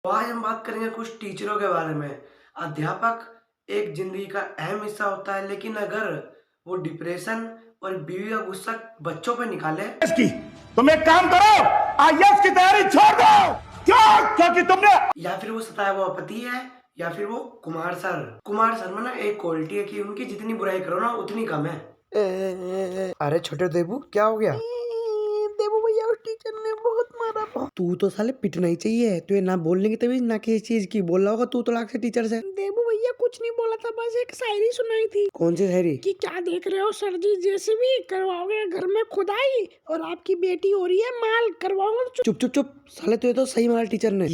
तो आज हम बात करेंगे कुछ टीचरों के बारे में। अध्यापक एक जिंदगी का अहम हिस्सा होता है, लेकिन अगर वो डिप्रेशन और बीवी का गुस्सा बच्चों पे निकाले की तुम एक काम करो, आईएएस की तैयारी छोड़ दो। क्यों? क्योंकि तुमने या फिर वो सताया हुआ पति है, या फिर वो कुमार सर में ना एक क्वालिटी है कि उनकी जितनी बुराई करो ना उतनी कम है। अरे छोटे देबू, क्या हो गया? देवो भैया उस टीचर ने बहुत मारा। तू तो साले पिटना ही चाहिए, तू ये ना बोलने तभी ना किसी चीज की बोल रहा होगा। तू तो लाख से टीचर से। देवो भैया कुछ नहीं बोला था, बस एक शायरी सुनाई थी कौन सी शायरी? कि क्या देख रहे हो सर जी, जैसे भी करवाओगे घर में खुदाई और आपकी बेटी हो रही है माल करवाऊंगा। चुप चुप चुप साले, तू ये तो सही मारा टीचर ने।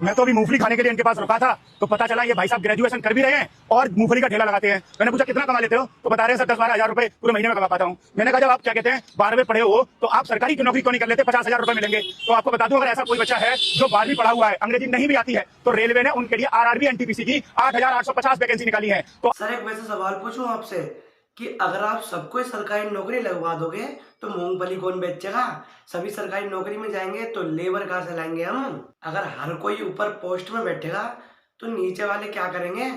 मैं तो अभी मूंगफली खाने के लिए इनके पास रुका था, तो पता चला ये भाई साहब ग्रेजुएशन कर भी रहे हैं और मूंगफली का ठेला लगाते हैं। मैंने पूछा कितना कमा लेते हो, तो बता रहे हैं सर 10-12 हजार रुपए पूरे महीने में कमा पाता हूँ। मैंने कहा जब आप क्या कहते हैं 12वीं पढ़े हो तो आप सरकारी की नौकरी क्यों नहीं कर लेते, 50,000 रुपए मिलेंगे। तो आपको बता दूं, अगर ऐसा कोई बच्चा है जो 12वीं पढ़ा हुआ है, अंग्रेजी नहीं भी आती है, तो रेलवे ने उनके लिए आरआरबी एनटीपीसी की 8,850 वैकेंसी निकाली है। तो सर एक वैसे सवाल पूछूं आपसे कि अगर आप सबको सरकारी नौकरी लगवा दोगे तो मूंगफली कौन बेचेगा? सभी सरकारी नौकरी में जाएंगे तो लेबर कहाँ से लाएंगे हम? अगर हर कोई ऊपर पोस्ट में बैठेगा तो नीचे वाले क्या करेंगे?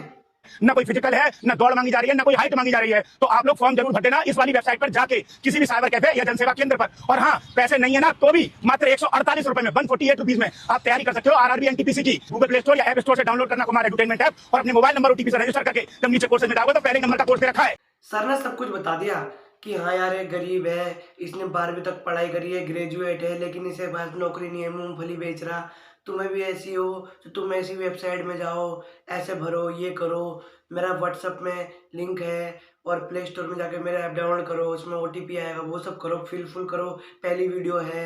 न कोई फिजिकल है, न दौड़ मांगी जा रही है, न कोई हाइट मांगी जा रही है। तो आप लोग फॉर्म जरूर भर देना इस वाली वेबसाइट पर जाके, किसी भी साइबर कैफे या जनसेवा केंद्र पर। और हाँ, पैसे नहीं है ना तो भी मात्र 148 रुपए में 148 रुपीज में आप तैयारी कर सकते हो आरआरबी एनटीपीसी की। गूगल प्ले स्टोर या ऐप स्टोर से डाउनलोड करना कुमार एडुटेनमेंट ऐप और अपने मोबाइल नंबर ओटीपी से रजिस्टर करके जब नीचे कोर्सेज में जाओगे तो पहले नंबर का कोर्स दे रखा है। सर ने सब कुछ बता दिया कि हाँ यार ये गरीब है, इसने 12वीं तक पढ़ाई करी है, ग्रेजुएट है, लेकिन इसे पास नौकरी नहीं है, मूंगफली बेच रहा। तुम्हें भी ऐसी हो तो तुम ऐसी वेबसाइट में जाओ, ऐसे भरो, ये करो, मेरा व्हाट्सएप में लिंक है और प्ले स्टोर में जाके मेरा ऐप डाउनलोड करो, उसमें ओटीपी आएगा, वो सब करो, फिल करो, पहली वीडियो है।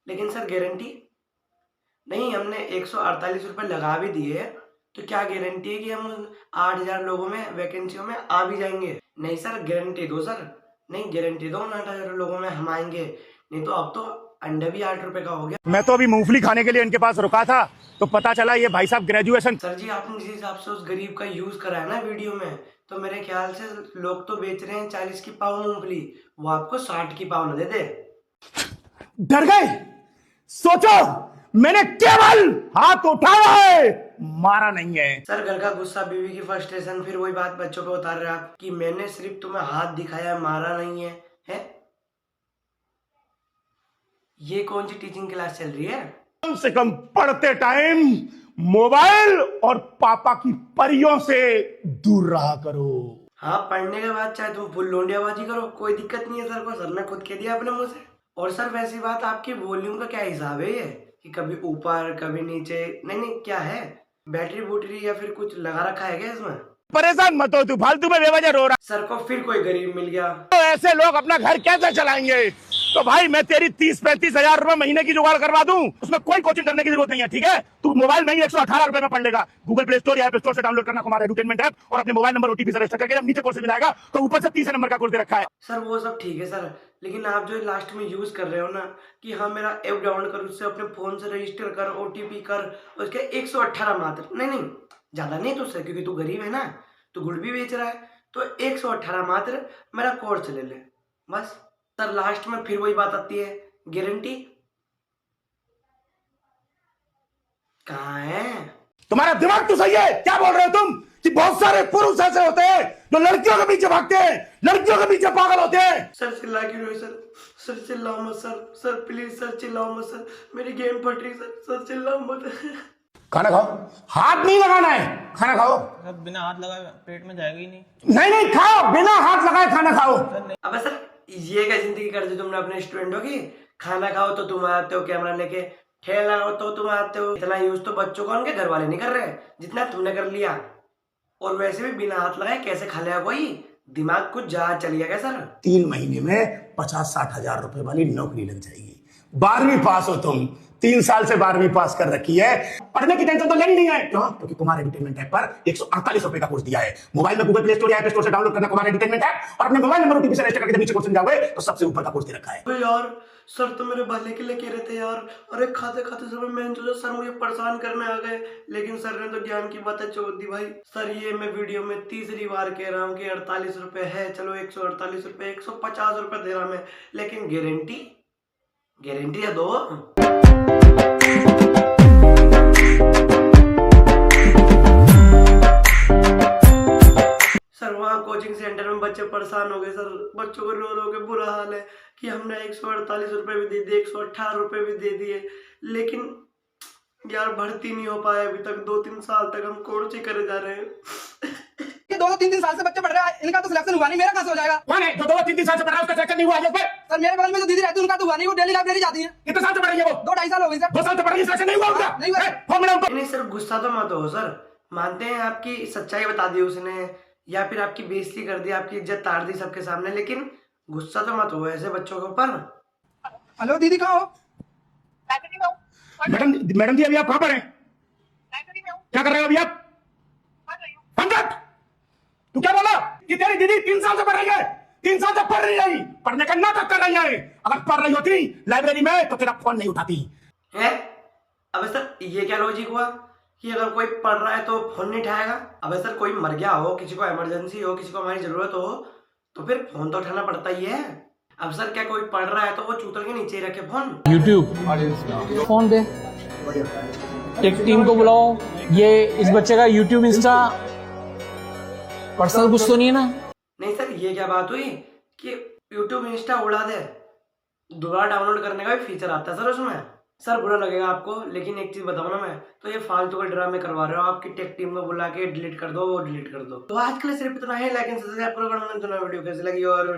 लेकिन सर गारंटी नहीं, हमने 148 रुपये लगा भी दिए तो क्या गारंटी है कि हम 8,000 लोगों में वैकेंसियों में आ भी जाएंगे? नहीं सर, गारंटी दो सर, नहीं गारंटी दो, 8,000 लोगों में हम आएंगे। नहीं तो अब तो अंडा भी 8 रुपए का हो गया। मैं तो अभी मूंगफली खाने के लिए इनके पास रुका था, तो पता चला ये भाई साहब ग्रेजुएशन। सर जी आपने जिस हिसाब से उस गरीब का यूज करा है ना वीडियो में, तो मेरे ख्याल से लोग तो बेच रहे हैं 40 की पाव मूंगफली, वो आपको 60 की पाव न दे दे। डर गए? सोचो, मैंने केवल हाथ उठाया है, मारा नहीं है। सर घर का गुस्सा, बीवी की फ्रस्ट्रेशन, फिर वही बात बच्चों पे उतार रहे आप कि मैंने सिर्फ तुम्हें हाथ दिखाया, मारा नहीं है, हैं? ये कौन सी टीचिंग क्लास चल रही है? कम से कम पढ़ते टाइम मोबाइल और पापा की परियों से दूर रहा करो। हाँ, पढ़ने के बाद चाहे तुम फुल लोंडियाबाजी करो, कोई दिक्कत नहीं है सर को, सर ने खुद कह दिया अपने मुंह से। और सर वैसी बात, आपकी वॉल्यूम का क्या हिसाब है ये कि कभी ऊपर कभी नीचे? नहीं क्या है, बैटरी बूटरी या फिर कुछ लगा रखा है क्या इसमें? परेशान मत हो, तू फालतू में बेवजह रो रहा। सर को फिर कोई गरीब मिल गया तो ऐसे लोग अपना घर कैसे चलाएंगे? तो भाई मैं तेरी 30-35 हजार रुपए महीने की जुगाड़ करवा दूं, उसमें कोई कोचिंग करने की जरूरत नहीं है, ठीक है? तू मोबाइल में ही 118 रुपए में पढ़ लेगा। गूगल प्ले स्टोर या ऐप स्टोर से डाउनलोड करना कुमार एडुटेनमेंट ऐप और अपने मोबाइल नंबर ओटीपी से रजिस्टर करके जब नीचे कोर्स में जाएगा तो ऊपर से 30 नंबर का कोर्स दे रखा है। सर वो सब ठीक है सर, लेकिन आप जो लास्ट में यूज कर रहे हो ना कि हाँ मेरा ऐप डाउनलोड कर, उससे अपने फोन से रजिस्टर कर, ओटीपी कर, उसके 118 मात्र, नहीं ज्यादा नहीं तुझसे, क्योंकि तू गरीब है ना, तू गुड़ भी बेच रहा है, तो 118 मात्र मेरा कोर्स ले ले बस। सर लास्ट में फिर वही बात आती है, गारंटी कहाँ है? तुम्हारा दिमाग तो सही है, क्या बोल रहे हो तुम कि बहुत सारे पुरुष ऐसे होते हैं जो लड़कियों के पीछे भागते हैं, लड़कियों के पीछे पागल होते हैं। सर चिल्ला क्यों रहे हो सर? सर चिल्लाओ मत सर प्लीज सर चिल्लाओ मत सर, मेरी गेम फट रही सर चिल्लाओ मत। खाना खाओ, हाथ नहीं लगाना है, खाना खाओ। बिना हाथ लगाए पेट में जाएगा ही नहीं। नहीं खाओ, बिना हाथ लगाए खाना खाओ। अबे सर ये क्या जिंदगी कर दी तुमने अपने स्टूडेंटों की? खाना खाओ तो तुम आते हो कैमरा लेके, ठेला लगाओ तो तुम आते हो। इतना यूज तो बच्चों को उनके घर वाले नहीं कर रहे जितना तुमने कर लिया। और वैसे भी बिना हाथ लगाए कैसे खा लेगा कोई? दिमाग कुछ जहाज चल गया क्या सर? 3 महीने में 50-60 हजार रुपए वाली नौकरी लग जाएगी। 12वीं पास हो तुम, 3 साल से 12वीं पास कर रखी है, पढ़ने की टेंशन तो लेनी नहीं है। क्यों? क्योंकि कुमार एडुटेनमेंट ऐप पर 148 रुपए का कोर्स दिया है। मोबाइल में गूगल प्ले स्टोर या ऐप स्टोर से डाउनलोड करना कुमार एडुटेनमेंट ऐप और अपने मोबाइल नंबर ओटीपी से रजिस्टर करके नीचे कोर्स में जाओगे तो सबसे ऊपर का कोर्स दे रखा है। तो यार सर तो मेरे भले के लिए कह रहे थे यार, अरे खाते समय मैं तो सर मुझे परेशान करने आ गए, लेकिन सर ने तो ज्ञान की बातें छोड़ दी भाई। सर ये मैं वीडियो में तीसरी बार कह रहा हूँ कि 48 रुपए है, चलो 148 रुपए, 150 रुपए दे रहा मैं, लेकिन गारंटी है दो। बच्चों को रो रो के बुरा हाल है कि हमने 148 रुपए भी दे दिए, 118 रुपए भी दे दिए, लेकिन यार भर्ती नहीं हो पाया अभी तक। 2-3 साल तक हम कोर्स ही करे जा रहे हैं। ये 2-3 साल से बच्चे पढ़ रहे हैं, इनका तो सिलेक्शन हुआ नहीं, मेरा कहाँ से हो जाएगा? कौन है जो 2-3 साल से पढ़ रहा है उसका सिलेक्शन नहीं हुआ है? सर मेरे बगल में जो दीदी रहती है उनका तो हुआ नहीं, वो डेली लाइब्रेरी जाती है। कितने साल से पढ़ रही है वो? 2-2.5 साल हो गए सर। 2 साल से पढ़ रही है, सिलेक्शन नहीं हुआ उनका? नहीं हुआ। फॉर्म मिला उनको? नहीं सर, गुस्सा तो मत हो सर, मानते हैं आपकी सच्चाई बता दी उसने या फिर आपकी बेइज्जती कर दी, आपकी इज्जत तार दी सबके सामने, लेकिन गुस्सा तो मत हो ऐसे बच्चों के ऊपर। हेलो दीदी कहाँ हो? मैडम जी अभी आप कहाँ पर हैं? क्या कर रहे हो अभी आप? पंकज तू क्या बोला कि तेरी दीदी 3 साल से पढ़ रही है? 3 साल से पढ़ रही है, पढ़ने का नाटक कर रही है। अगर पढ़ रही होती लाइब्रेरी में तो तेरा फोन नहीं उठाती है। अबे सर ये क्या लॉजिक हुआ कि अगर कोई पढ़ रहा है तो फोन नहीं उठाएगा? अबे सर कोई मर गया हो, किसी को इमरजेंसी हो, किसी को हमारी जरूरत हो तो फिर फोन तो उठाना पड़ता ही है। अब सर क्या कोई पढ़ रहा है तो वो चूतर के नीचे ही रखे फोन? यूट्यूब फोन दे, टेक टीम को बुलाओ। ये इस बच्चे का यूट्यूब इंस्टा पर्सनल कुछ तो नहीं है ना? नहीं सर ये क्या बात हुई कि यूट्यूब इंस्टा उड़ा दे, दोबारा डाउनलोड करने का भी फीचर आता है सर उसमें। सर बुरा लगेगा आपको, लेकिन एक चीज बताऊं ना, मैं तो ये फालतू का ड्रामे करवा रहे हो। आपकी टेक टीम को बुला के डिलीट कर दो, वो डिलीट कर दो। तो आज के लिए सिर्फ इतना ही। लाइक एंड सब्सक्राइब करो। वीडियो कैसी लगी और